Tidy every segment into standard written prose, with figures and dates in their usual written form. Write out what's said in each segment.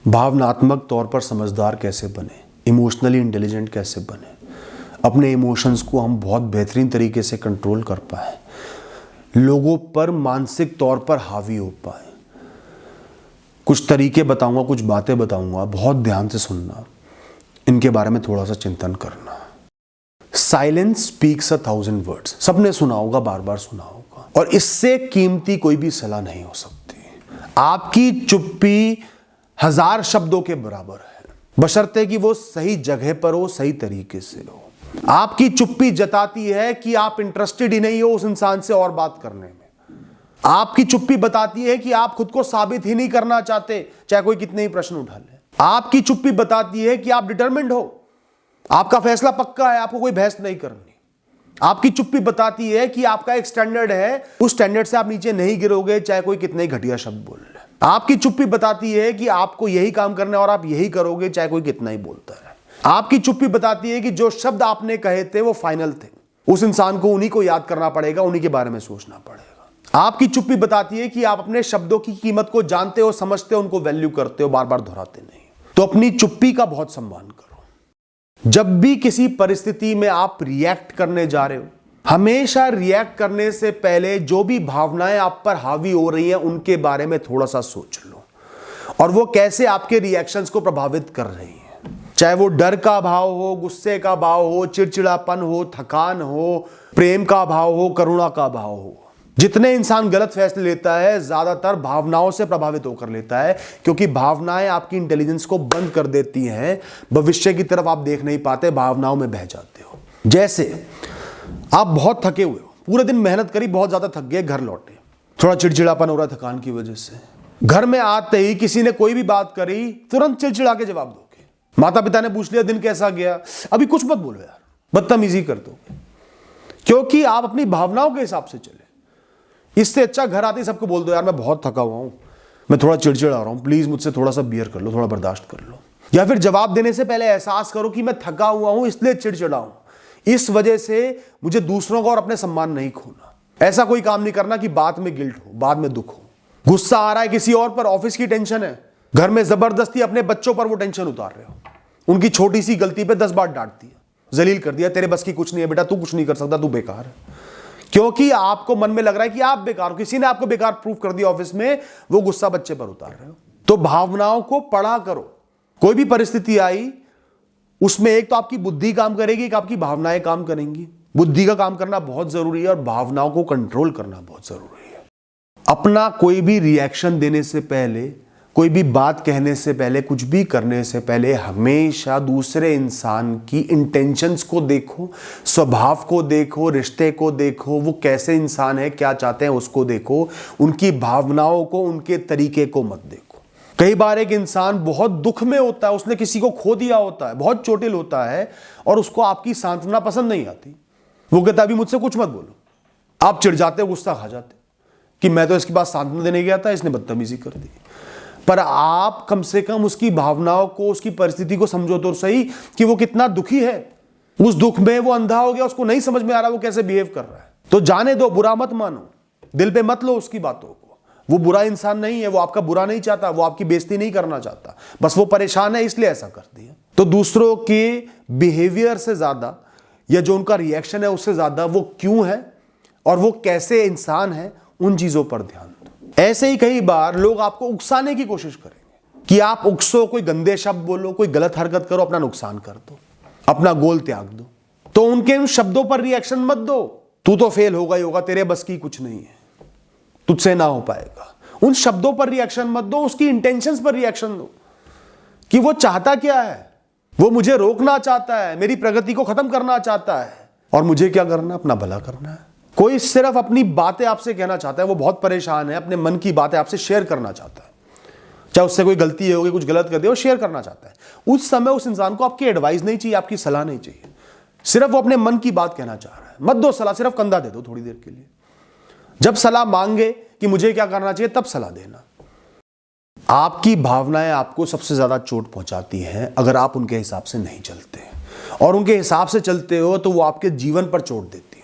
भावनात्मक तौर पर समझदार कैसे बने, इमोशनली इंटेलिजेंट कैसे बने, अपने इमोशंस को हम बहुत बेहतरीन तरीके से कंट्रोल कर पाए, लोगों पर मानसिक तौर पर हावी हो पाए। कुछ तरीके बताऊंगा, कुछ बातें बताऊंगा, बहुत ध्यान से सुनना, इनके बारे में थोड़ा सा चिंतन करना। साइलेंस स्पीक्स 1,000 वर्ड्स, सबने सुना होगा, बार बार सुना होगा, और इससे कीमती कोई भी सलाह नहीं हो सकती। आपकी चुप्पी 1000 शब्दों के बराबर है, बशर्ते कि वो सही जगह पर हो, सही तरीके से हो। आपकी चुप्पी जताती है कि आप इंटरेस्टेड ही नहीं हो उस इंसान से और बात करने में। आपकी चुप्पी बताती है कि आप खुद को साबित ही नहीं करना चाहते, चाहे कोई कितने ही प्रश्न उठा ले। आपकी चुप्पी बताती है कि आप डिटरमिन्ड हो, आपका फैसला पक्का है, आपको कोई बहस नहीं करनी। आपकी चुप्पी बताती है कि आपका एक स्टैंडर्ड है, उस स्टैंडर्ड से आप नीचे नहीं गिरोगे, चाहे कोई कितने ही घटिया शब्द बोल ले। आपकी चुप्पी बताती है कि आपको यही काम करना है और आप यही करोगे, चाहे कोई कितना ही बोलता है। आपकी चुप्पी बताती है कि जो शब्द आपने कहे थे वो फाइनल थे, उस इंसान को उन्हीं को याद करना पड़ेगा, उन्हीं के बारे में सोचना पड़ेगा। आपकी चुप्पी बताती है कि आप अपने शब्दों की कीमत को जानते हो, समझते हो, उनको वैल्यू करते हो, बार बार दोहराते नहीं। तो अपनी चुप्पी का बहुत सम्मान करो। जब भी किसी परिस्थिति में आप रिएक्ट करने जा रहे हो, हमेशा रिएक्ट करने से पहले जो भी भावनाएं आप पर हावी हो रही हैं उनके बारे में थोड़ा सा सोच लो, और वो कैसे आपके रिएक्शंस को प्रभावित कर रही हैं। चाहे वो डर का भाव हो, गुस्से का भाव हो, चिड़चिड़ापन हो, थकान हो, प्रेम का भाव हो, करुणा का भाव हो। जितने इंसान गलत फैसले लेता है ज्यादातर भावनाओं से प्रभावित होकर लेता है, क्योंकि भावनाएं आपकी इंटेलिजेंस को बंद कर देती हैं। भविष्य की तरफ आप देख नहीं पाते, भावनाओं में बह जाते हो। जैसे आप बहुत थके हुए हो, पूरे दिन मेहनत करी, बहुत ज्यादा थक गए, घर लौटे, थोड़ा चिड़चिड़ापन हो रहा है थकान की वजह से। घर में आते ही किसी ने कोई भी बात करी, तुरंत चिड़चिड़ा के जवाब दोगे। माता पिता ने पूछ लिया दिन कैसा गया, अभी कुछ मत बोलो यार, बदतमीजी कर दोगे, क्योंकि आप अपनी भावनाओं के हिसाब से चले। इससे अच्छा घर आते ही सबको बोल दो यार मैं बहुत थका हुआ हूं, मैं थोड़ा चिड़चिड़ा रहा हूं, प्लीज मुझसे थोड़ा सा बियर कर लो, थोड़ा बर्दाश्त कर लो। या फिर जवाब देने से पहले एहसास करो कि मैं थका हुआ हूं, इसलिए चिड़चिड़ा हूं, इस वजह से मुझे दूसरों का और अपने सम्मान नहीं खोना। ऐसा कोई काम नहीं करना कि बाद में गिल्ट हो, बाद में दुख हो। गुस्सा आ रहा है किसी और पर, ऑफिस की टेंशन है, घर में जबरदस्ती अपने बच्चों पर वो टेंशन उतार रहे हो, उनकी छोटी सी गलती पे 10 बार डांट दिया, जलील कर दिया, तेरे बस की कुछ नहीं है बेटा, तू कुछ नहीं कर सकता, तू बेकार है। क्योंकि आपको मन में लग रहा है कि आप बेकार हो, किसी ने आपको बेकार प्रूफ कर दिया ऑफिस में, वो गुस्सा बच्चे पर उतार रहे हो। तो भावनाओं को पढ़ा करो। कोई भी परिस्थिति आई उसमें एक तो आपकी बुद्धि काम करेगी, एक आपकी भावनाएं काम करेंगी। बुद्धि का काम करना बहुत जरूरी है और भावनाओं को कंट्रोल करना बहुत जरूरी है। अपना कोई भी रिएक्शन देने से पहले, कोई भी बात कहने से पहले, कुछ भी करने से पहले हमेशा दूसरे इंसान की इंटेंशंस को देखो, स्वभाव को देखो, रिश्ते को देखो, वो कैसे इंसान है, क्या चाहते हैं उसको देखो, उनकी भावनाओं को, उनके तरीके को मत देखो। कई बार एक इंसान बहुत दुख में होता है, उसने किसी को खो दिया होता है, बहुत चोटिल होता है, और उसको आपकी सांत्वना पसंद नहीं आती। वो कहता अभी मुझसे कुछ मत बोलो, आप चिढ़ जाते हो, गुस्सा खा जाते कि मैं तो इसके पास सांत्वना देने गया था, इसने बदतमीजी कर दी। पर आप कम से कम उसकी भावनाओं को, उसकी परिस्थिति को समझो तो सही कि वो कितना दुखी है। उस दुख में वो अंधा हो गया, उसको नहीं समझ में आ रहा वो कैसे बिहेव कर रहा है। तो जाने दो, बुरा मत मानो, दिल पे मत लो उसकी बातों को। वो बुरा इंसान नहीं है, वो आपका बुरा नहीं चाहता, वो आपकी बेइज्जती नहीं करना चाहता, बस वो परेशान है इसलिए ऐसा कर दिया। तो दूसरों के बिहेवियर से ज्यादा, या जो उनका रिएक्शन है उससे ज्यादा, वो क्यों है और वो कैसे इंसान है, उन चीजों पर ध्यान दो। ऐसे ही कई बार लोग आपको उकसाने की कोशिश करेंगे कि आप उकसो, कोई गंदे शब्द बोलो, कोई गलत हरकत करो, अपना नुकसान कर दो, अपना गोल त्याग दो। तो उनके उन शब्दों पर रिएक्शन मत दो, तू तो फेल होगा ही होगा, तेरे बस की कुछ नहीं है, तुझसे ना हो पाएगा। उन शब्दों पर रिएक्शन मत दो, उसकी इंटेंशंस पर रिएक्शन दो कि वो चाहता क्या है। वो मुझे रोकना चाहता है, मेरी प्रगति को खत्म करना चाहता है, और मुझे क्या करना, अपना भला करना है। कोई सिर्फ अपनी बातें आपसे कहना चाहता है, वो बहुत परेशान है, अपने मन की बातें आपसे शेयर करना चाहता है, चाहे उससे कोई गलती होगी, कुछ गलत कर दिया, वो शेयर करना चाहता है। उस समय उस इंसान को आपकी एडवाइस नहीं चाहिए, आपकी सलाह नहीं चाहिए, सिर्फ वो अपने मन की बात कहना चाह रहा है। मत दो सलाह, सिर्फ कंधा दे दो थोड़ी देर के लिए। जब सलाह मांगे कि मुझे क्या करना चाहिए, तब सलाह देना। आपकी भावनाएं आपको सबसे ज्यादा चोट पहुंचाती हैं अगर आप उनके हिसाब से नहीं चलते, और उनके हिसाब से चलते हो तो वो आपके जीवन पर चोट देती हैं।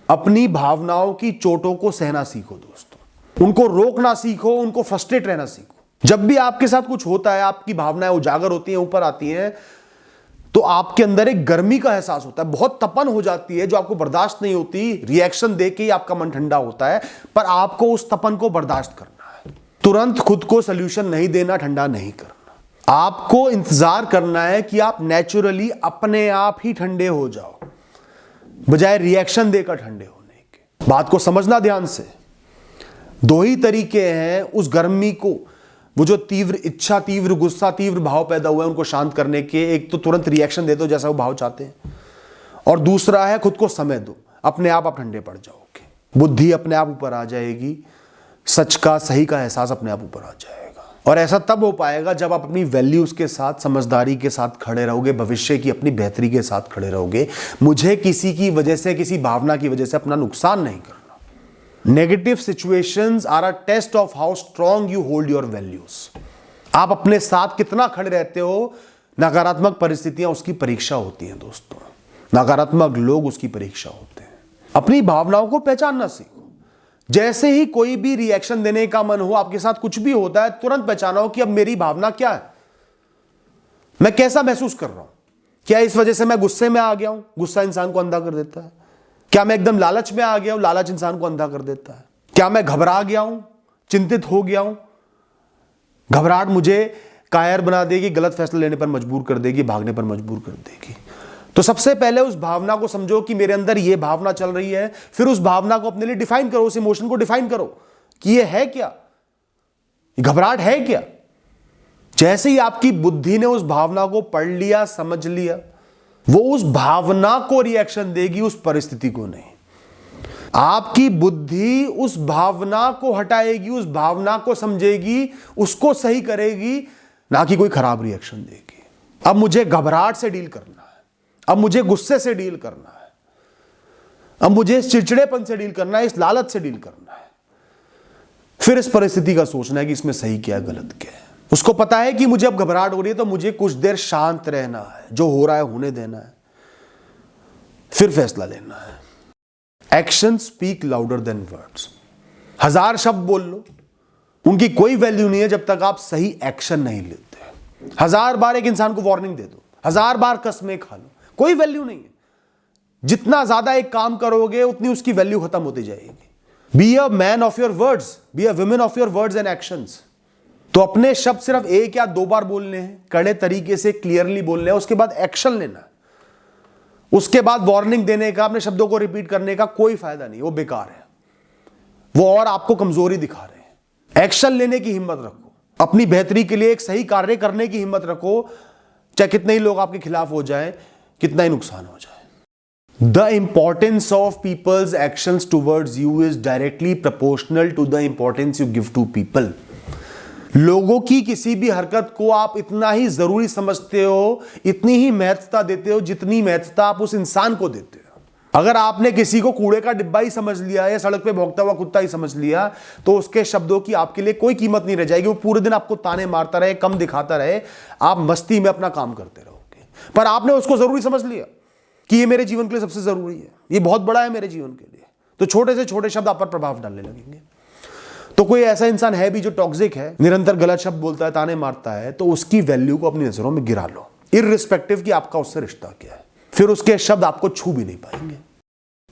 अपनी भावनाओं की चोटों को सहना सीखो दोस्तों, उनको रोकना सीखो, उनको फ्रस्ट्रेट रहना सीखो। जब भी आपके साथ कुछ होता है, आपकी भावनाएं उजागर होती हैं, ऊपर आती हैं, तो आपके अंदर एक गर्मी का एहसास होता है, बहुत तपन हो जाती है जो आपको बर्दाश्त नहीं होती। रिएक्शन देके ही आपका मन ठंडा होता है, पर आपको उस तपन को बर्दाश्त करना है। तुरंत खुद को सोल्यूशन नहीं देना, ठंडा नहीं करना। आपको इंतजार करना है कि आप नेचुरली अपने आप ही ठंडे हो जाओ, बजाय रिएक्शन देकर ठंडे होने के। बात को समझना ध्यान से। दो ही तरीके हैं उस गर्मी को, वो जो तीव्र इच्छा, तीव्र गुस्सा, तीव्र भाव पैदा हुआ है, उनको शांत करने के। एक तो तुरंत रिएक्शन दे दो जैसा वो भाव चाहते हैं, और दूसरा है खुद को समय दो, अपने आप ठंडे पड़ जाओगे। बुद्धि अपने आप ऊपर आ जाएगी, सच का, सही का एहसास अपने आप ऊपर आ जाएगा। और ऐसा तब हो पाएगा जब आप अपनी वैल्यूज के साथ, समझदारी के साथ खड़े रहोगे, भविष्य की अपनी बेहतरी के साथ खड़े रहोगे। मुझे किसी की वजह से, किसी भावना की वजह से अपना नुकसान नहीं करना। Negative situations are a test of how strong you hold your values. आप अपने साथ कितना खड़े रहते हो। नकारात्मक परिस्थितियां उसकी परीक्षा होती हैं दोस्तों, नकारात्मक लोग उसकी परीक्षा होते हैं। अपनी भावनाओं को पहचानना सीखो। जैसे ही कोई भी रिएक्शन देने का मन हो, आपके साथ कुछ भी होता है, तुरंत पहचानो कि अब मेरी भावना क्या है, मैं कैसा महसूस कर रहा हूं। क्या इस वजह से मैं गुस्से में आ गया हूं? गुस्सा इंसान को अंधा कर देता है। क्या मैं एकदम लालच में आ गया हूं? लालच इंसान को अंधा कर देता है। क्या मैं घबरा गया हूं, चिंतित हो गया हूं? घबराहट मुझे कायर बना देगी, गलत फैसला लेने पर मजबूर कर देगी, भागने पर मजबूर कर देगी। तो सबसे पहले उस भावना को समझो कि मेरे अंदर ये भावना चल रही है। फिर उस भावना को अपने लिए डिफाइन करो, उस इमोशन को डिफाइन करो कि ये है क्या, ये घबराहट है क्या। जैसे ही आपकी बुद्धि ने उस भावना को पढ़ लिया, समझ लिया, वो उस भावना को रिएक्शन देगी, उस परिस्थिति को नहीं। आपकी बुद्धि उस भावना को हटाएगी, उस भावना को समझेगी, उसको सही करेगी, ना कि कोई खराब रिएक्शन देगी। अब मुझे घबराहट से डील करना है, अब मुझे गुस्से से डील करना है, अब मुझे इस चिड़चिड़ेपन से डील करना है, इस लालच से डील करना है। फिर इस परिस्थिति का सोचना है कि इसमें सही क्या है, गलत क्या है। उसको पता है कि मुझे अब घबराहट हो रही है, तो मुझे कुछ देर शांत रहना है, जो हो रहा है होने देना है, फिर फैसला लेना है। Action speak louder than words. 1000 शब्द बोल लो, उनकी कोई वैल्यू नहीं है जब तक आप सही एक्शन नहीं लेते। 1000 बार एक इंसान को वार्निंग दे दो, 1000 बार कसमें खा लो, कोई वैल्यू नहीं है। जितना ज्यादा एक काम करोगे, उतनी उसकी वैल्यू खत्म होती जाएगी। Be a man of your words, be a women of your words and actions. तो अपने शब्द सिर्फ 1 या 2 बार बोलने हैं, कड़े तरीके से क्लियरली बोलने हैं, उसके बाद एक्शन लेना है। उसके बाद वार्निंग देने का, अपने शब्दों को रिपीट करने का कोई फायदा नहीं, वो बेकार है, वो और आपको कमजोरी दिखा रहे हैं। एक्शन लेने की हिम्मत रखो, अपनी बेहतरी के लिए एक सही कार्य करने की हिम्मत रखो, चाहे कितने ही लोग आपके खिलाफ हो जाए, कितना ही नुकसान हो जाए। The importance of people's actions towards you is directly proportional to the importance you give to people. लोगों की किसी भी हरकत को आप इतना ही जरूरी समझते हो, इतनी ही महत्वता देते हो, जितनी महत्वता आप उस इंसान को देते हो। अगर आपने किसी को कूड़े का डिब्बा ही समझ लिया या सड़क पे भौंकता हुआ कुत्ता ही समझ लिया, तो उसके शब्दों की आपके लिए कोई कीमत नहीं रह जाएगी। वो पूरे दिन आपको ताने मारता रहे, कम दिखाता रहे, आप मस्ती में अपना काम करते रहोगे। पर आपने उसको जरूरी समझ लिया कि ये मेरे जीवन के लिए सबसे जरूरी है, ये बहुत बड़ा है मेरे जीवन के लिए, तो छोटे से छोटे शब्द आप पर प्रभाव डालने लगेंगे। तो कोई ऐसा इंसान है भी जो टॉक्सिक है, निरंतर गलत शब्द बोलता है, ताने मारता है, तो उसकी वैल्यू को अपनी नजरों में गिरा लो, इररिस्पेक्टिव कि आपका उससे रिश्ता क्या है। फिर उसके शब्द आपको छू भी नहीं पाएंगे।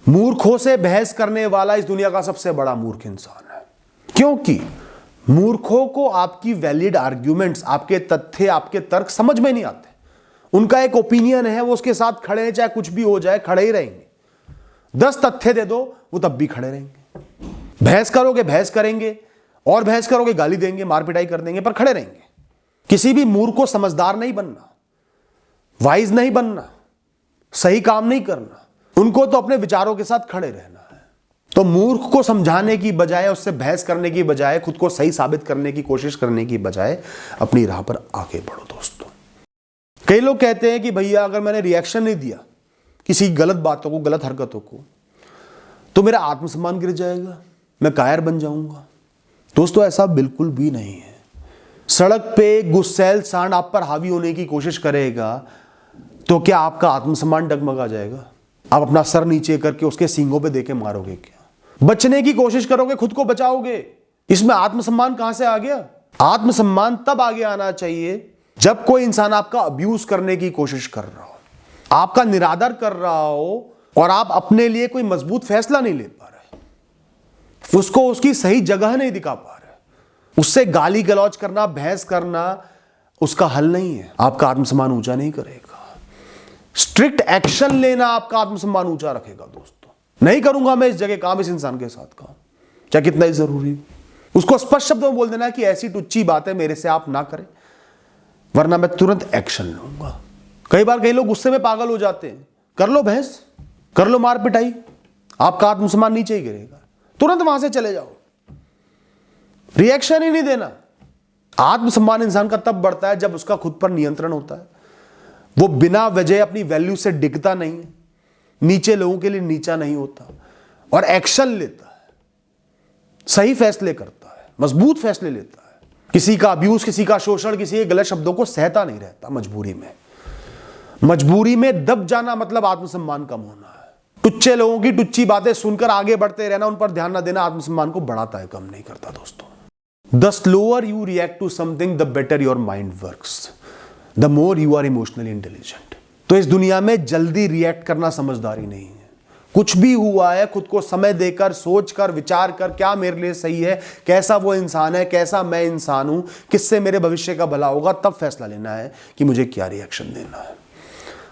मूर्खों से बहस करने वाला इस दुनिया का सबसे बड़ा मूर्ख इंसान है, क्योंकि मूर्खों को आपकी वैलिड आर्ग्यूमेंट्स, आपके तथ्य, आपके तर्क समझ में नहीं आते। उनका एक ओपिनियन है, वो उसके साथ खड़े हैं, चाहे कुछ भी हो जाए, खड़े ही रहेंगे। 10 तथ्य दे दो, वो तब भी खड़े रहेंगे। बहस करोगे, बहस करेंगे, और बहस करोगे, गाली देंगे, मार पिटाई कर देंगे, पर खड़े रहेंगे। किसी भी मूर्ख को समझदार नहीं बनना, वाइज नहीं बनना, सही काम नहीं करना, उनको तो अपने विचारों के साथ खड़े रहना है। तो मूर्ख को समझाने की बजाय, उससे बहस करने की बजाय, खुद को सही साबित करने की कोशिश करने की बजाय अपनी राह पर आगे बढ़ो दोस्तों। कई लोग कहते हैं कि भैया अगर मैंने रिएक्शन नहीं दिया किसी गलत बातों को, गलत हरकतों को, तो मेरा आत्मसम्मान गिर जाएगा, मैं कायर बन जाऊंगा। दोस्तों ऐसा बिल्कुल भी नहीं है। सड़क पे गुस्सैल सांड आप पर हावी होने की कोशिश करेगा तो क्या आपका आत्मसम्मान डगमगा जाएगा? आप अपना सर नीचे करके उसके सींगों पे देके मारोगे क्या? बचने की कोशिश करोगे, खुद को बचाओगे, इसमें आत्मसम्मान कहां से आ गया? आत्मसम्मान तब आगे आना चाहिए जब कोई इंसान आपका अब्यूज करने की कोशिश कर रहा हो, आपका निरादर कर रहा हो और आप अपने लिए कोई मजबूत फैसला नहीं ले पा रहे, उसको उसकी सही जगह नहीं दिखा पा रहे, उससे गाली गलौज करना, बहस करना उसका हल नहीं है, आपका आत्मसम्मान ऊंचा नहीं करेगा। स्ट्रिक्ट एक्शन लेना आपका आत्मसम्मान ऊंचा रखेगा। दोस्तों, नहीं करूंगा मैं इस जगह काम, इस इंसान के साथ काम, चाहे कितना ही जरूरी हो। उसको स्पष्ट शब्दों में बोल देना कि ऐसी टुच्ची बातें मेरे से आप ना करें, वरना मैं तुरंत एक्शन लूंगा। कई बार कई लोग गुस्से में पागल हो जाते हैं, कर लो बहस, कर लो मार पिटाई, आपका आत्मसम्मान नीचे ही गिरेगा, तुरंत वहां से चले जाओ, रिएक्शन ही नहीं देना। आत्मसम्मान इंसान का तब बढ़ता है जब उसका खुद पर नियंत्रण होता है, वो बिना वजह अपनी वैल्यू से डिगता नहीं है, नीचे लोगों के लिए नीचा नहीं होता और एक्शन लेता है, सही फैसले करता है, मजबूत फैसले लेता है, किसी का अब्यूज, किसी का शोषण, किसी के गलत शब्दों को सहता नहीं रहता। मजबूरी में दब जाना मतलब आत्मसम्मान कम होना है। टुच्चे लोगों की टुच्ची बातें सुनकर आगे बढ़ते रहना, उन पर ध्यान न देना आत्मसम्मान को बढ़ाता है, कम नहीं करता। दोस्तों, the slower you react to something the better your mind works, the more you are emotionally intelligent. तो इस दुनिया में जल्दी रिएक्ट करना समझदारी नहीं है। कुछ भी हुआ है, खुद को समय देकर, सोच कर, विचार कर, क्या मेरे लिए सही है, कैसा वो इंसान है, कैसा मैं इंसान हूं, किससे मेरे भविष्य का भला होगा, तब फैसला लेना है कि मुझे क्या रिएक्शन देना है।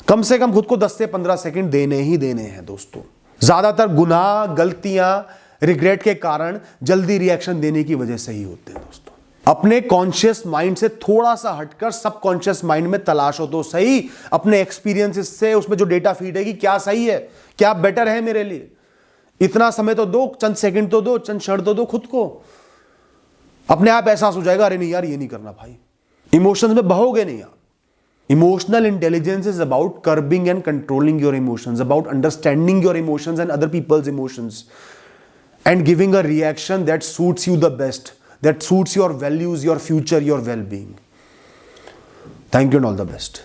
कम से कम खुद को 10 से 15 सेकंड देने ही देने हैं। दोस्तों, ज्यादातर गुनाह, गलतियां, रिग्रेट के कारण जल्दी रिएक्शन देने की वजह से ही होते हैं। दोस्तों, अपने कॉन्शियस माइंड से थोड़ा सा हटकर सब कॉन्शियस माइंड में तलाशो तो सही, अपने एक्सपीरियंसेस से, उसमें जो डेटा फीड है कि क्या सही है, क्या बेटर है मेरे लिए। इतना समय तो दो, चंद सेकंड तो दो, चंद क्षण तो दो खुद को, अपने आप एहसास हो जाएगा, अरे नहीं यार ये नहीं करना भाई। इमोशंस में बहोगे नहीं आप। Emotional intelligence is about curbing and controlling your emotions, about understanding your emotions and other people's emotions and giving a reaction that suits you the best, that suits your values, your future, your well-being. Thank you and all the best.